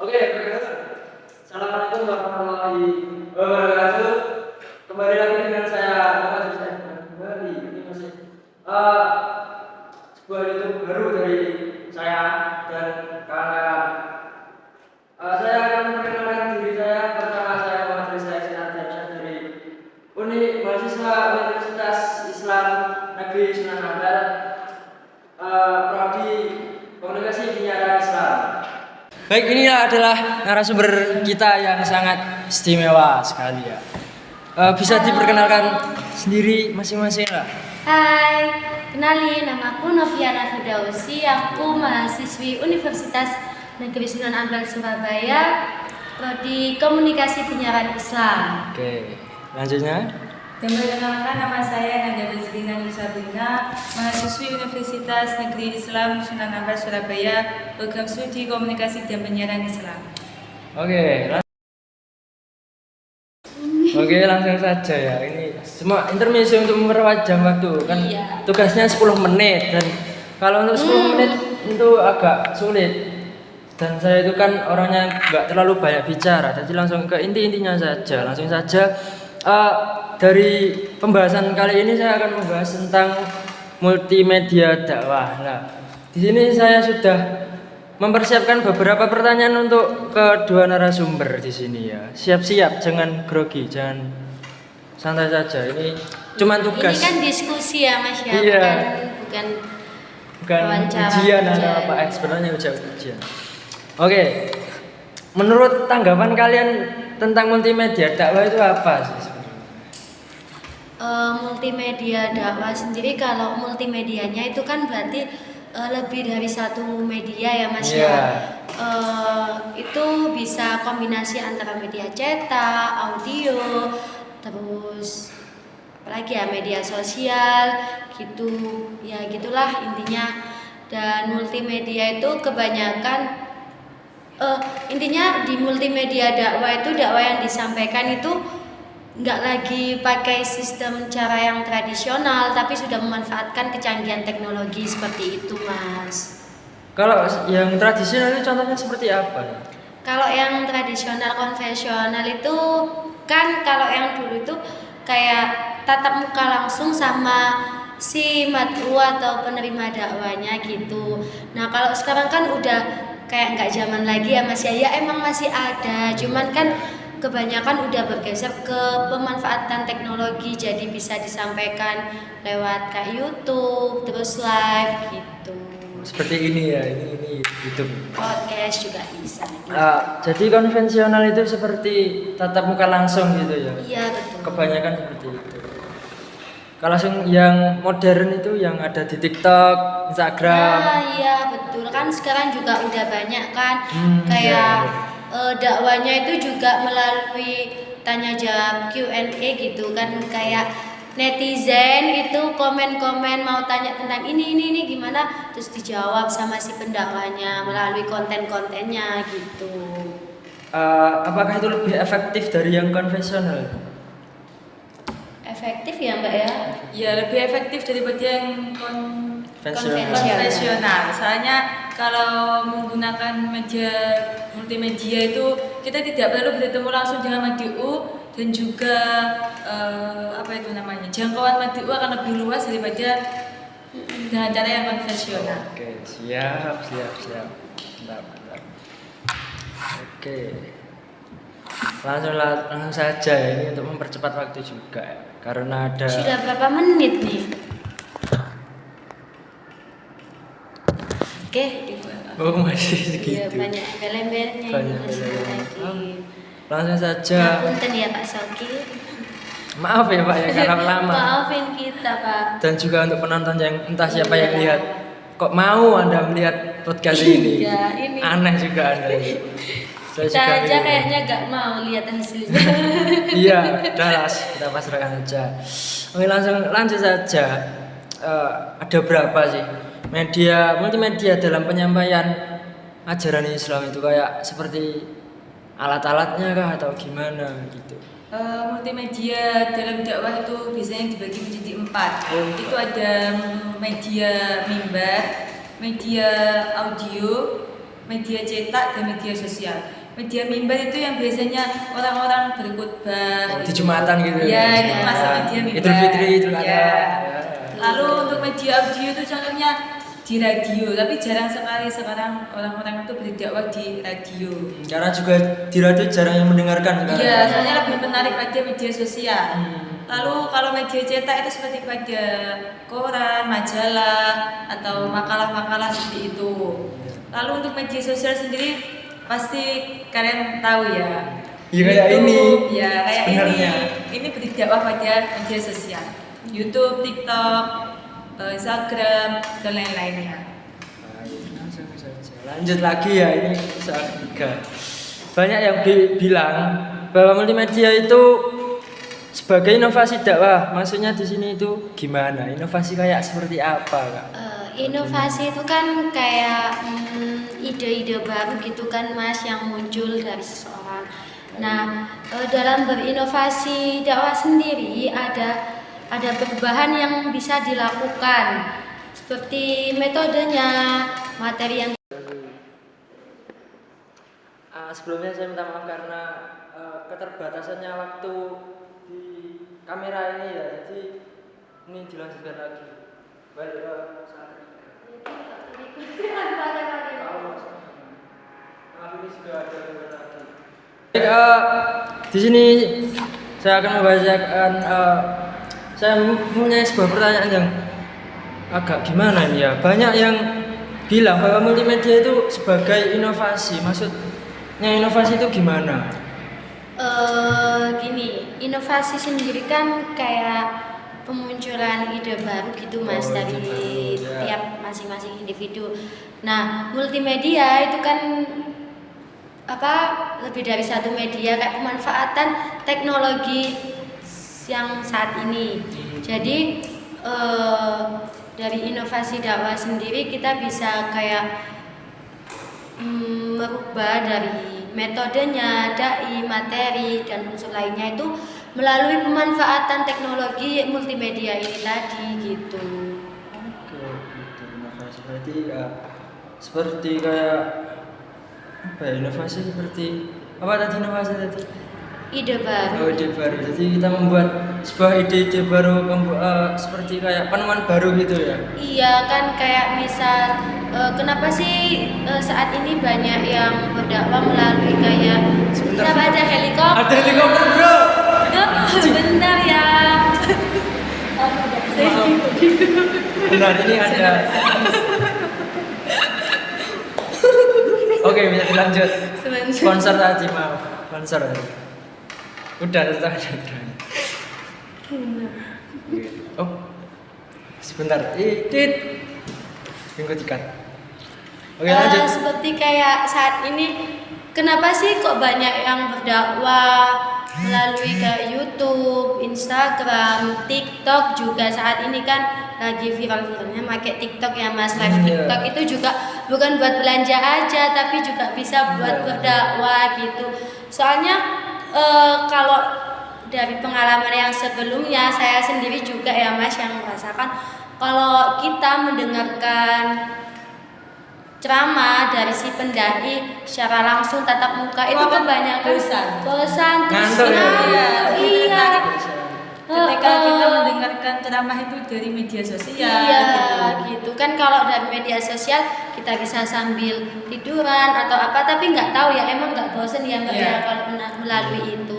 Oke, Assalamualaikum warahmatullahi wabarakatuh. Kembali lagi dengan saya kembali ini masih eh, sebuah YouTube baru dari saya dan kawan-kawan. Saya akan memperkenalkan diri saya. Pertama saya Muhammad Rizal Ardiansyah dari mahasiswa Universitas Islam Negeri Sunan Ampel, prodi Komunikasi Penyiaran Islam. Baik, ini adalah narasumber kita yang sangat istimewa sekali ya. Bisa diperkenalkan sendiri masing-masing lah. Hai, kenalin, nama aku Noviana Fidausi. Aku mahasiswi Universitas Negeri Sunan Ampel Surabaya, prodi Komunikasi Penyiaran Islam. Oke, lanjutnya. Dan perkenalkan, nama saya Nanda Bazrina Nusabina, mahasiswi Universitas Negeri Islam Sunan Ampel Surabaya, program studi Komunikasi dan Penyiaran Islam. Oke, langsung saja ya. Ini semua intermezzo untuk mempercepat jam waktu kan. Iya. Tugasnya 10 menit dan kalau untuk 10 menit itu agak sulit. Dan saya itu kan orangnya nggak terlalu banyak bicara, jadi langsung ke inti-intinya saja. Langsung saja. Dari pembahasan kali ini saya akan membahas tentang multimedia dakwah. Nah, di sini saya sudah mempersiapkan beberapa pertanyaan untuk kedua narasumber di sini ya. Siap-siap, jangan grogi, jangan santai saja. Ini cuma tugas. Ini kan diskusi ya Mas ya, Iya. bukan wawancara ujian aja. atau apa sebenarnya ujian. Oke. Menurut tanggapan kalian tentang multimedia dakwah itu apa sih sebenarnya? Multimedia dakwah sendiri, kalau multimedianya itu kan berarti lebih dari satu media ya Mas Iya. ya. Itu bisa kombinasi antara media cetak, audio, terus apalagi ya media sosial gitu. Ya gitulah intinya. Dan multimedia itu kebanyakan intinya di multimedia dakwah itu dakwah yang disampaikan itu nggak lagi pakai sistem cara yang tradisional, tapi sudah memanfaatkan kecanggihan teknologi seperti itu, Mas. Kalau yang tradisional itu contohnya seperti apa? Kalau yang tradisional konvensional itu kan kalau yang dulu itu kayak tatap muka langsung sama si mad'u atau penerima dakwanya gitu. Nah kalau sekarang kan udah kayak nggak zaman lagi ya Mas ya. Ya emang masih ada, cuman kan kebanyakan udah bergeser ke pemanfaatan teknologi, jadi bisa disampaikan lewat kayak YouTube, terus live gitu. Seperti ini ya, ini YouTube. Podcast juga bisa. Gitu. Jadi konvensional itu seperti tatap muka langsung gitu ya. Iya betul. Kebanyakan seperti itu. Kalau yang modern itu yang ada di TikTok, Instagram. Nah, iya betul kan sekarang juga udah banyak kan Iya. dakwanya itu juga melalui tanya jawab Q&A gitu kan, kayak netizen itu komen-komen mau tanya tentang ini gimana, terus dijawab sama si pendakwanya melalui konten-kontennya gitu. Apakah itu lebih efektif dari yang konvensional? Efektif ya Mbak ya? Ya, lebih efektif daripada yang Konvensional. konvensional. Soalnya kalau menggunakan multimedia itu kita tidak perlu bertemu langsung dengan mad'u, dan juga jangkauan mad'u akan lebih luas daripada dengan cara yang konvensional. Oke, siap. Bentar. Oke. Langsung saja ya, ini untuk mempercepat waktu juga ya. Karena ada Sudah berapa menit nih? Oke. masih Iya, segitu. banyak embel-embelnya ini Banyak Mas embel-embel. lagi. Langsung saja. Punten ya Pak Salki. Maaf ya Pak ya karena lama. Maafin kita Pak. Dan juga untuk penonton yang entah siapa yang lihat. Kok mau Anda melihat podcast ini? Iya, ini. Aneh juga Anda. Saya Kita juga aja bingung. kayaknya gak mau lihat hasilnya. Iya, udah kita pasrahkan saja. Oke, lanjut saja. Ada berapa sih multimedia dalam penyampaian ajaran Islam itu, kayak seperti alat-alatnya kah atau gimana gitu? Multimedia dalam dakwah itu biasanya dibagi menjadi 4. Itu ada media mimbar, media audio, media cetak dan media sosial. Media mimbar itu yang biasanya orang-orang berkhutbah Di Jumatan gitu. ya, itu masuk media mimbar. Idul Fitri, Idul Adha. Ya. Ya. Lalu untuk media audio itu contohnya di radio, tapi jarang sekali sekarang orang-orang itu berdakwah di radio. Karena juga di radio jarang yang mendengarkan sekarang. Iya, soalnya lebih menarik pada media sosial. Lalu kalau media cetak itu seperti pada koran, majalah, atau makalah-makalah seperti itu. Lalu untuk media sosial sendiri pasti kalian tahu ya. Iya kayak YouTube, ini. Ya kayak Sebenarnya. ini berdakwah pada media sosial. YouTube, TikTok, Instagram dan lain-lainnya. Langsung saja. Lanjut lagi ya, ini soal ketiga. Banyak yang bilang bahwa multimedia itu sebagai inovasi dakwah. Maksudnya di sini itu gimana? Inovasi kayak seperti apa, Kak? Inovasi itu kan kayak ide-ide baru gitu kan Mas yang muncul dari seseorang. Nah, dalam berinovasi dakwah sendiri ada perubahan yang bisa dilakukan seperti metodenya, materi yang Sebelumnya saya minta maaf karena keterbatasannya waktu di kamera ini ya, jadi ini dilanjutkan lagi. Balik ke saat ini sudah ada lagi. Di sini saya akan membacakan. Saya mempunyai sebuah pertanyaan yang agak gimana nih ya. Banyak yang bilang bahwa multimedia itu sebagai inovasi. Maksudnya inovasi itu gimana? Gini, inovasi sendiri kan kayak pemunculan ide baru gitu Mas dari tiap masing-masing individu. Nah, multimedia itu kan lebih dari satu media, kayak pemanfaatan teknologi yang saat ini. Jadi dari inovasi dakwah sendiri kita bisa kayak merubah dari metodenya, dai, materi dan unsur lainnya itu melalui pemanfaatan teknologi multimedia ini tadi gitu. Oke, gitu inovasi berarti ya seperti kayak apa ya, inovasi seperti apa tadi inovasi tadi? Ide baru. Oh, ide baru. Jadi kita membuat sebuah ide-ide baru seperti kayak penemuan baru gitu ya. Iya kan kayak misal kenapa sih saat ini banyak yang berdakwah melalui kayak kenapa ada helikopter? Ada helikopter, bro. Bentar ya. Benar, ini ada. Oke, bisa dilanjut. Sponsor tadi, maaf. Sponsor tadi. Udah, Oh, sebentar. Tit. Minggu tiga. Oke, lanjut. Seperti kayak saat ini, kenapa sih kok banyak yang berdakwah melalui kayak YouTube, Instagram, TikTok juga saat ini kan lagi viral-viralnya pakai TikTok ya Mas. Live TikTok itu juga bukan buat belanja aja tapi juga bisa buat berdakwah gitu. Soalnya kalau dari pengalaman yang sebelumnya saya sendiri juga ya Mas yang merasakan kalau kita mendengarkan ceramah dari si pendai secara langsung tatap muka itu kan banyak bosan Ngantuk ya? Iya. Ketika kita mendengarkan ceramah itu dari media sosial gitu kan kalau dari media sosial kita bisa sambil tiduran atau apa tapi nggak tahu ya emang nggak bosan ya kalau melalui itu.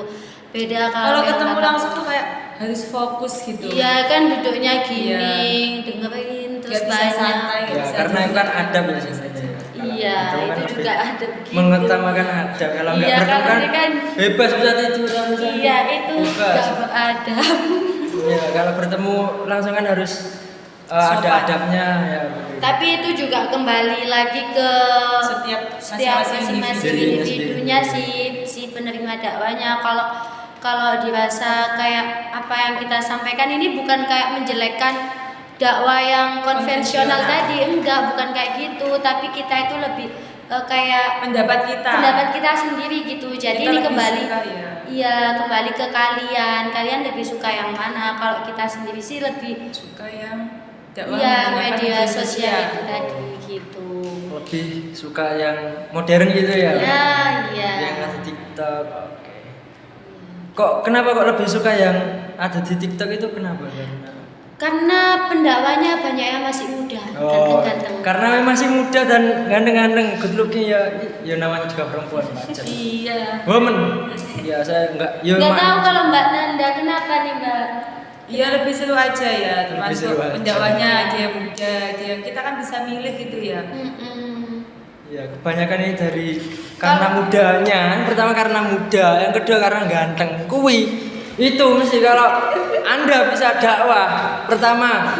Beda kalau ketemu langsung tuh kayak harus fokus gitu. Iya kan duduknya gini, dengerin terus banyak. Ya, karena itu kan ada biasanya. Iya, itu juga ada begitu. Mengutamakan ada, kalau nggak bertemu kan bebas bisa tiduran. Iya, itu nggak beradab. Iya, kalau bertemu langsung kan harus ada adabnya ya. Tapi itu juga kembali lagi ke setiap masing-masing individunya si penerima dakwanya. Kalau dirasa kayak apa yang kita sampaikan ini bukan kayak menjelekkan dakwah yang konvensional tadi, bukan kayak gitu, tapi kita itu lebih kayak pendapat kita sendiri gitu. Jadi kita ini kembali kembali ke kalian lebih suka yang mana. Kalau kita sendiri sih lebih suka yang dakwah media sosial itu tadi gitu. lebih suka yang modern gitu ya? Ya, iya. Yang ada TikTok. Oke. Kok kenapa kok lebih suka yang ada di TikTok itu kenapa? Karena pendakwanya banyak yang masih muda, ganteng-ganteng. Karena masih muda dan ganteng-ganteng, good looking ya namanya juga perempuan macam. Iya. Woman. Ya saya enggak. Ya Nggak mak- tahu kalau Mbak Nanda kenapa nih Mbak? Iya lebih seru aja ya, Lebih termasuk seru aja. pendakwanya ada yang muda, ada yang kita kan bisa milih gitu ya. Mm-mm. Ya kebanyakan ini dari karena mudanya. Pertama karena muda, yang kedua karena ganteng. Kui itu mesti kalau Anda bisa dakwah, pertama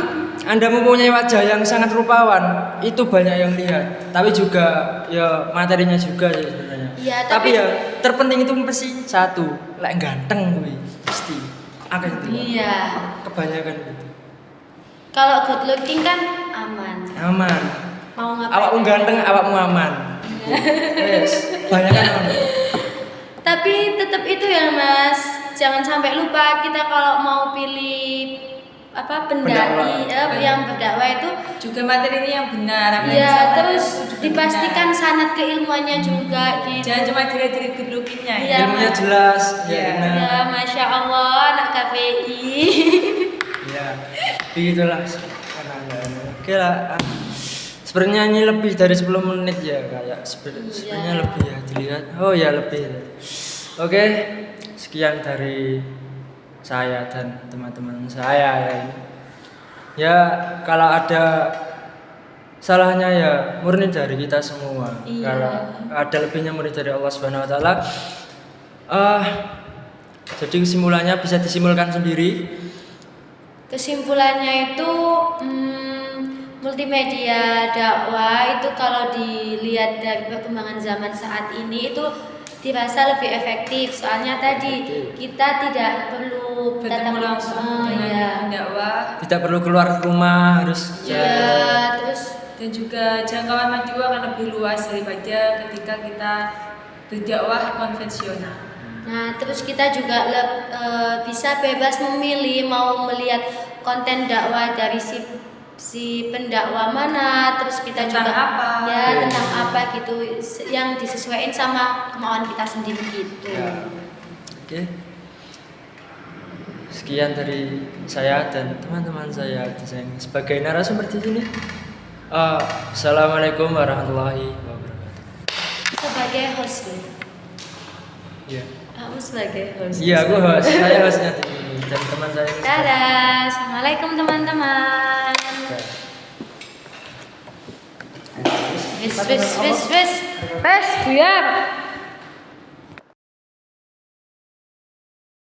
Anda mempunyai wajah yang sangat rupawan, itu banyak yang lihat. Tapi juga ya materinya juga ya sebenarnya. Iya, Tapi tapi- yang terpenting itu mesti satu, lek ganteng kui pasti. Akan itu. Iya. Kebanyakan gitu. Kalau good looking kan aman. Aman. Mau ngapain? Awakmu ganteng, awakmu aman. Yes, banyak kan aman. Tapi tetap itu ya Mas, jangan sampai lupa kita kalau mau pilih apa pendaki Pendakwah. yang berdakwah itu Juga materinya yang benar, apa yang ya disampaikan terus itu juga dipastikan benar. sanad keilmuannya juga gitu. Jangan cuma dilihat dari good looking-nya Iya. ya. Ilmunya jelas, ya Iya. benar. Ya Masya Allah anak KPI. Ya, begitulah oke lah. Sebenarnya ini lebih dari 10 menit ya kayak sebenarnya lebih ya dilihat. Oh ya lebih. Oke, sekian dari saya dan teman-teman saya ya ini. Ya kalau ada salahnya ya murni dari kita semua. Iya. Kalau ada lebihnya murni dari Allah Subhanahu wa taala. Jadi kesimpulannya bisa disimpulkan sendiri. Kesimpulannya itu multimedia dakwah itu kalau dilihat dari perkembangan zaman saat ini itu dirasa lebih efektif. Soalnya tadi kita tidak perlu Bertemu langsung dengan ya. pendakwah Tidak perlu keluar rumah harus Ya, terus dan juga jangkauan maju akan lebih luas daripada ketika kita berdakwah konvensional. nah terus kita juga bisa bebas memilih mau melihat konten dakwah dari si pendakwah mana, terus kita Tentang juga apa. ya tentang apa gitu yang disesuaikan sama kemauan kita sendiri gitu. Ya. Oke. Sekian dari saya dan teman-teman saya yang sebagai narasumber di sini. Assalamualaikum warahmatullahi wabarakatuh. Sebagai host nih. Iya. Kamu sebagai host. Iya, aku host. Saya hostnya di sini dan teman saya. ini Dadah, assalamualaikum teman-teman. sebagai- Wes, buyar.